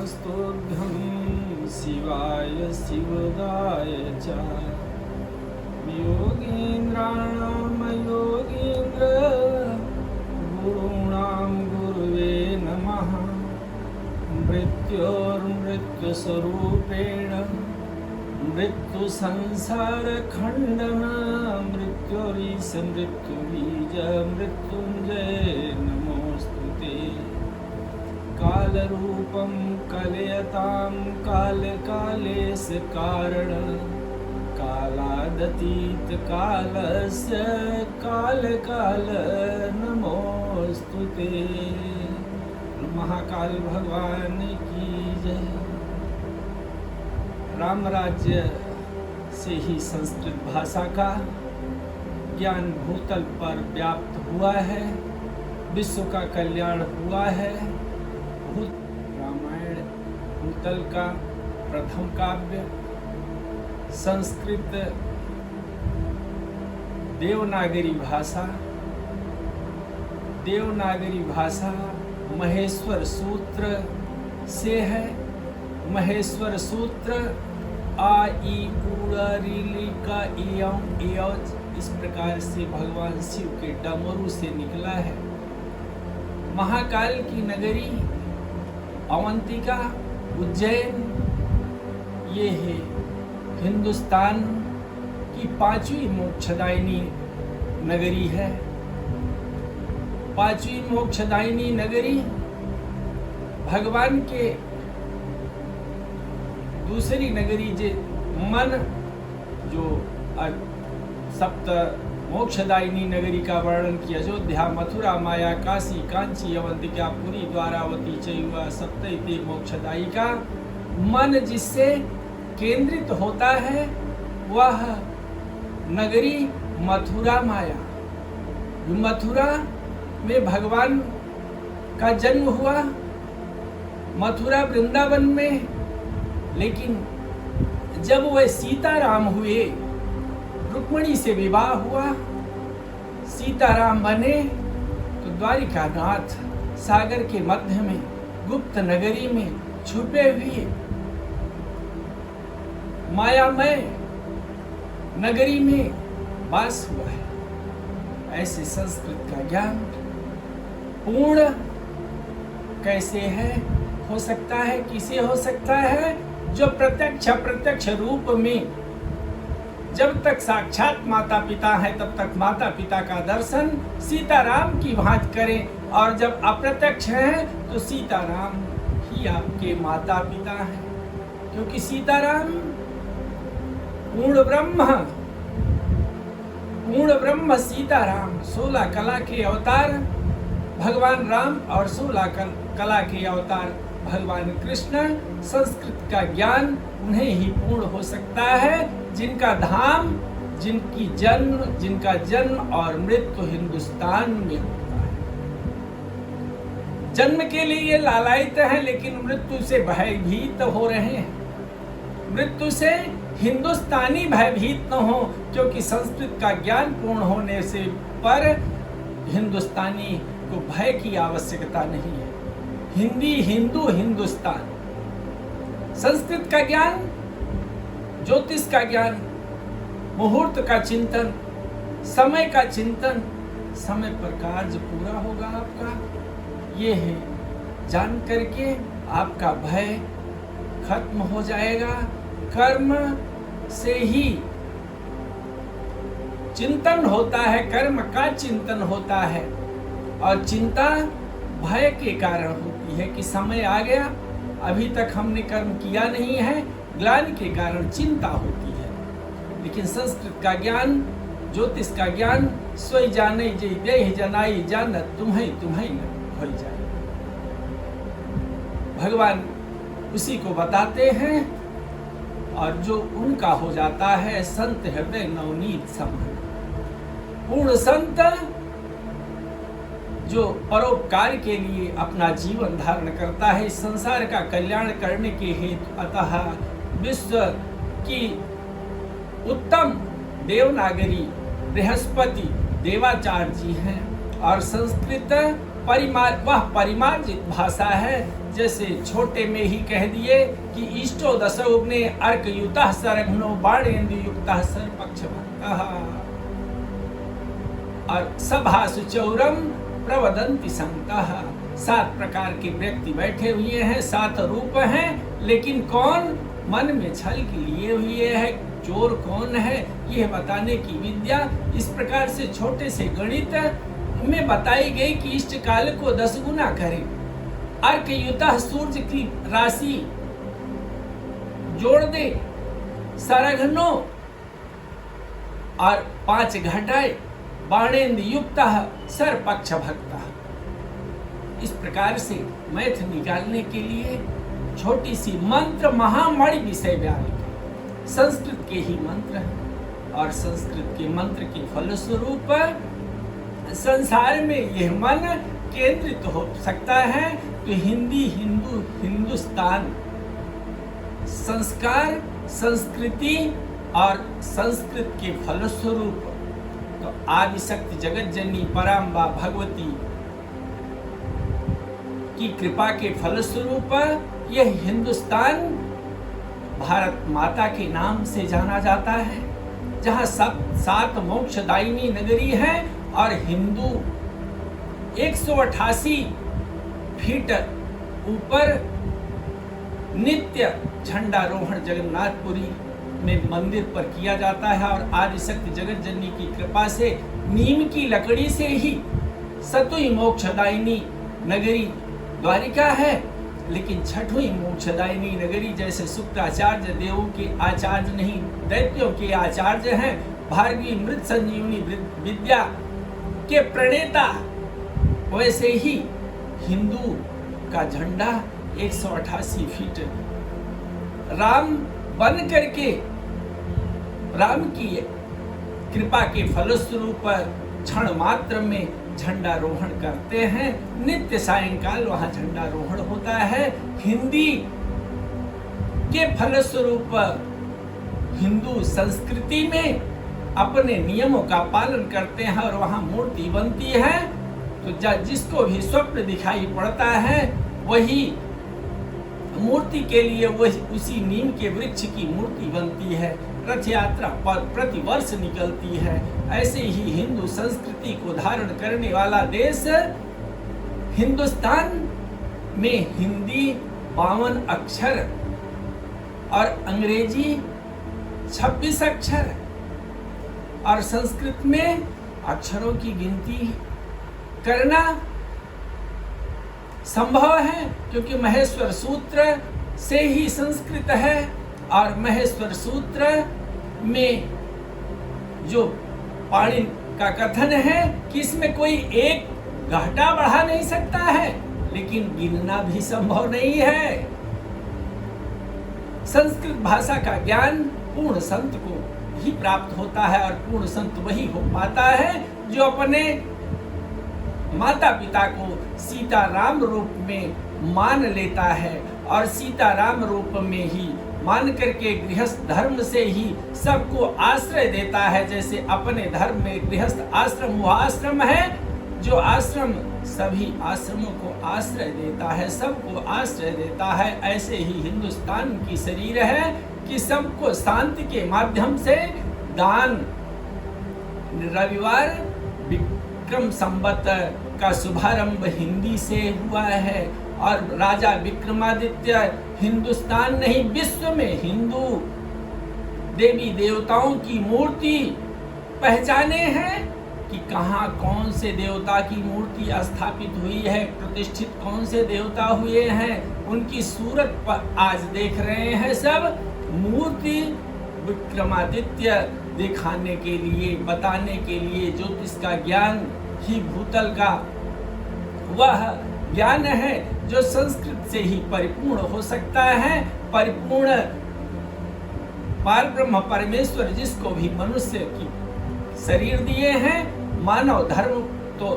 नमस्तोऽभ्यं शिवाय शिवदाय च योगीन्द्राणां योगीन्द्र गुरूणां गुरुवे नमः। मृत्योर्मृत्युस्वरूपेण मृत्युसंसारखण्डन मृत्युरीश मृत्युबीज मृत्युञ्जय नमोऽस्तुते। कालरूपं कलयतां कालकालेश कारण कालादतीत कालस्य कालकाल नमोस्तुते। महाकाल भगवान की जय। राम राज्य से ही संस्कृत भाषा का ज्ञान भूतल पर व्याप्त हुआ है, विश्व का कल्याण हुआ है। रामायण भूतल का प्रथम काव्य, संस्कृत देवनागरी भाषा महेश्वर सूत्र से है। महेश्वर सूत्र आ ई ऊड़ी का इस प्रकार से भगवान शिव के डमरू से निकला है। महाकाल की नगरी अवंतिका उज्जैन ये है हिंदुस्तान की पांचवी मोक्षदायिनी नगरी है। पांचवी मोक्षदायिनी नगरी भगवान के दूसरी नगरी मन जो सप्त मोक्षदायिनी नगरी का वर्णन किया, अयोध्या मथुरा माया काशी कांची अवंतिका पुरी द्वारावती चैव सप्तैते मोक्षदायिका। मन जिससे केंद्रित होता है वह नगरी मथुरा माया। मथुरा में भगवान का जन्म हुआ, मथुरा वृंदावन में। लेकिन जब वह सीताराम हुए, रुक्मिणी से विवाह हुआ, सीताराम बने, तो द्वारिकानाथ सागर के मध्य में गुप्त नगरी में छुपे हुए मायामय नगरी में वास हुआ है। ऐसे संस्कृत का ज्ञान पूर्ण कैसे है, हो सकता है, किसे हो सकता है? जो प्रत्यक्ष रूप में जब तक साक्षात माता पिता है तब तक माता पिता का दर्शन सीताराम की भांति करें, और जब अप्रत्यक्ष हैं तो सीताराम ही आपके माता पिता हैं। क्योंकि सीताराम पूर्ण ब्रह्म सीताराम 16 कला के अवतार भगवान राम और 16 कला के अवतार भगवान कृष्ण। संस्कृत का ज्ञान उन्हें ही पूर्ण हो सकता है जिनका धाम, जिनका जन्म और मृत्यु हिंदुस्तान में होता है। जन्म के लिए ये लालायित हैं, लेकिन मृत्यु से भयभीत हो रहे हैं। मृत्यु से हिंदुस्तानी भयभीत न हो, क्योंकि संस्कृत का ज्ञान पूर्ण होने से पर हिंदुस्तानी को भय की आवश्यकता नहीं है। हिंदू हिंदुस्तान। संस्कृत का ज्ञान, ज्योतिष का ज्ञान, मुहूर्त का चिंतन, समय का चिंतन, समय पर कार्य पूरा होगा आपका, ये है। जान करके आपका भय खत्म हो जाएगा। कर्म से ही चिंतन होता है, कर्म का चिंतन होता है, और चिंता भय के कारण होती है कि समय आ गया, अभी तक हमने कर्म किया नहीं है, ग्लानि के कारण चिंता होती है। लेकिन संस्कृत का ज्ञान, ज्योतिष का ज्ञान, सोई जाने जे देह जनाई जानत तुम्हें न हो जाए। भगवान उसी को बताते हैं, और जो उनका हो जाता है संत हृदय नवनीत समन। पूर्ण संत जो परोपकार के लिए अपना जीवन धारण करता है, इस संसार का कल्याण करने के हेतु। अतः विश्व की उत्तम देवनागरी बृहस्पति देवाचार्य जी हैं, और संस्कृत वह परिमार्जित भाषा है। जैसे छोटे में ही कह दिए कि इष्टो दशोग्ने अर्कयुतः सरघ्नो बाणेन्दुयुक्तः सर्वपक्षभक्तः और सभासु चौरम प्रवदन्ति संतः। 7 प्रकार के व्यक्ति बैठे हुए हैं, 7 रूप हैं, लेकिन कौन मन में छल के लिए हुए है, चोर कौन है, यह बताने की विद्या इस प्रकार से छोटे से गणित में बताई गई कि इष्ट काल को 10 गुना करें। अर्कयुतः सूर्य की राशि जोड़ दे, सरघ्नो और 5 घटाए, बाणेन्द्र युक्त सर्वपक्ष भक्त। इस प्रकार से मैथ निकालने के लिए छोटी सी मंत्र महामणि विषय व्यापक संस्कृत के ही मंत्र हैं और संस्कृत के मंत्र के फलस्वरूप संसार में यह मन केंद्रित हो सकता है। तो हिंदी, हिंदुस्तान संस्कार, संस्कृति और संस्कृत के फलस्वरूप तो आदिशक्ति जगत जननी पराम्बा भगवती की कृपा के फलस्वरूप यह हिंदुस्तान भारत माता के नाम से जाना जाता है, जहाँ 7 मोक्षदायिनी नगरी है और हिंदू 188 फीट ऊपर नित्य झंडारोहण जगन्नाथपुरी में मंदिर पर किया जाता है। और आदिशक्ति जगत जननी की कृपा से नीम की लकड़ी से ही सतुई मोक्षदायिनी नगरी द्वारिका है। लेकिन 6वीं मोक्षदायिनी नगरी जैसे शुक्राचार्य देवों के आचार्य नहीं, दैत्यों के आचार्य हैं, भार्गवी मृत संजीवनी विद्या के प्रणेता, वैसे ही हिंदू का झंडा 188 फीट राम बन करके राम की कृपा के फलस्वरूप क्षण मात्र में झंडारोहण करते हैं। नित्य सायंकाल वहां झंडारोहण होता है। हिंदी के फलस्वरूप हिंदू संस्कृति में अपने नियमों का पालन करते हैं और वहां मूर्ति बनती है। तो जिसको भी स्वप्न दिखाई पड़ता है वही मूर्ति के लिए वही उसी नीम के वृक्ष की मूर्ति बनती है। रथ यात्रा पर प्रतिवर्ष निकलती है। ऐसे ही हिंदू संस्कृति को धारण करने वाला देश हिंदुस्तान में हिंदी 52 अक्षर और अंग्रेजी 26 अक्षर और संस्कृत में अक्षरों की गिनती करना संभव है, क्योंकि महेश्वर सूत्र से ही संस्कृत है और महेश्वर सूत्र में जो पाणिनि का कथन है कि इसमें कोई एक घटा बढ़ा नहीं सकता है, लेकिन गिनना भी संभव नहीं है। संस्कृत भाषा का ज्ञान पूर्ण संत को ही प्राप्त होता है और पूर्ण संत वही हो पाता है जो अपने माता पिता को सीताराम रूप में मान लेता है और सीताराम रूप में ही मान करके गृहस्थ धर्म से ही सबको आश्रय देता है। जैसे अपने धर्म में गृहस्थ आश्रम वह आश्रम है जो आश्रम सभी आश्रमों को आश्रय देता है, सबको आश्रय देता है। ऐसे ही हिंदुस्तान की शरीर है कि सबको शांति के माध्यम से दान। रविवार विक्रम संवत का शुभारंभ हिंदी से हुआ है और राजा विक्रमादित्य हिंदुस्तान नहीं विश्व में हिंदू देवी देवताओं की मूर्ति पहचाने हैं कि कहाँ कौन से देवता की मूर्ति स्थापित हुई है, प्रतिष्ठित कौन से देवता हुए हैं, उनकी सूरत पर आज देख रहे हैं। सब मूर्ति विक्रमादित्य दिखाने के लिए, बताने के लिए ज्योतिष का ज्ञान ही भूतल का वह ज्ञान है जो संस्कृत से ही परिपूर्ण हो सकता है। परिपूर्ण परब्रह्म परमेश्वर जिसको भी मनुष्य की शरीर दिए हैं, मानव धर्म तो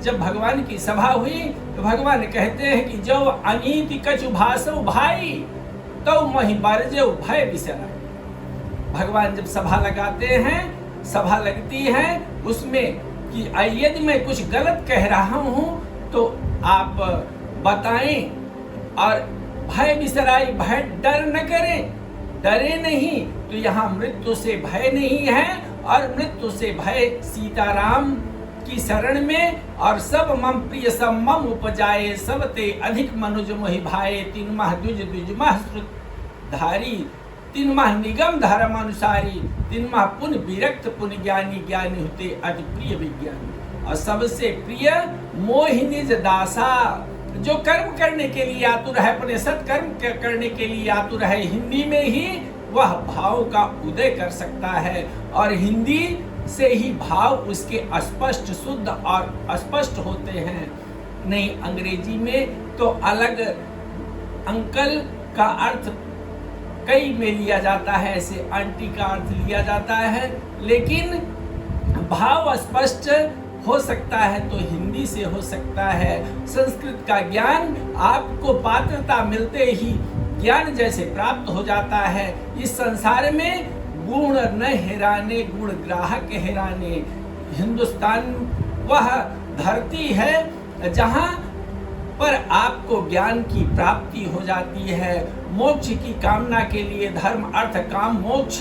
जब भगवान की सभा हुई तो भगवान कहते हैं कि जो अनीति कछु भाषो भाई तो मही बारजे भय विसरा। भगवान जब सभा लगाते हैं, सभा लगती है, उसमें कि यदि मैं कुछ गलत कह रहा हूं तो आप बताएं। और भय बिसराई, भय डर न करें, डरे नहीं। तो यहाँ मृत्यु से भय नहीं है, और मृत्यु से भय सीताराम की शरण में। और सब मम प्रिय सब मम उपजाए, सब ते अधिक मनुज मोहि भाए। तीन माह द्विज द्विज माह श्रुतधारी, तीन माह निगम धर्म अनुसारी। तीन माह पुन विरक्त पुन ज्ञानी, ज्ञानी होते अति प्रिय विज्ञानी। और सबसे प्रिय मोहि निज दासा, जो कर्म करने के लिए आतुर है, अपने सत्कर्म करने के लिए आतुर है, हिंदी में ही वह भाव का उदय कर सकता है। और हिंदी से ही भाव उसके स्पष्ट, शुद्ध और स्पष्ट होते हैं। नहीं अंग्रेजी में तो अलग अंकल का अर्थ कई में लिया जाता है, ऐसे आंटी का अर्थ लिया जाता है, लेकिन भाव स्पष्ट हो सकता है तो हिंदी से हो सकता है। संस्कृत का ज्ञान आपको पात्रता मिलते ही ज्ञान जैसे प्राप्त हो जाता है। इस संसार में गुण न हेराने, गुण ग्राहक हेराने। हिंदुस्तान वह धरती है जहाँ पर आपको ज्ञान की प्राप्ति हो जाती है। मोक्ष की कामना के लिए, धर्म अर्थ काम मोक्ष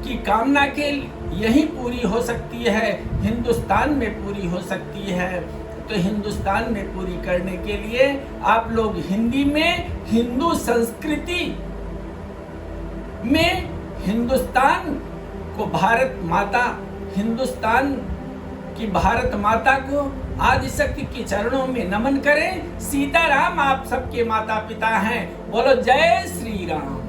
की कामना के यही पूरी हो सकती है, हिंदुस्तान में पूरी हो सकती है। तो हिंदुस्तान में पूरी करने के लिए आप लोग हिंदी में, हिंदू संस्कृति में हिंदुस्तान को भारत माता, हिंदुस्तान की भारत माता को आदिशक्ति के चरणों में नमन करें। सीताराम आप सबके माता पिता हैं। बोलो जय श्री राम।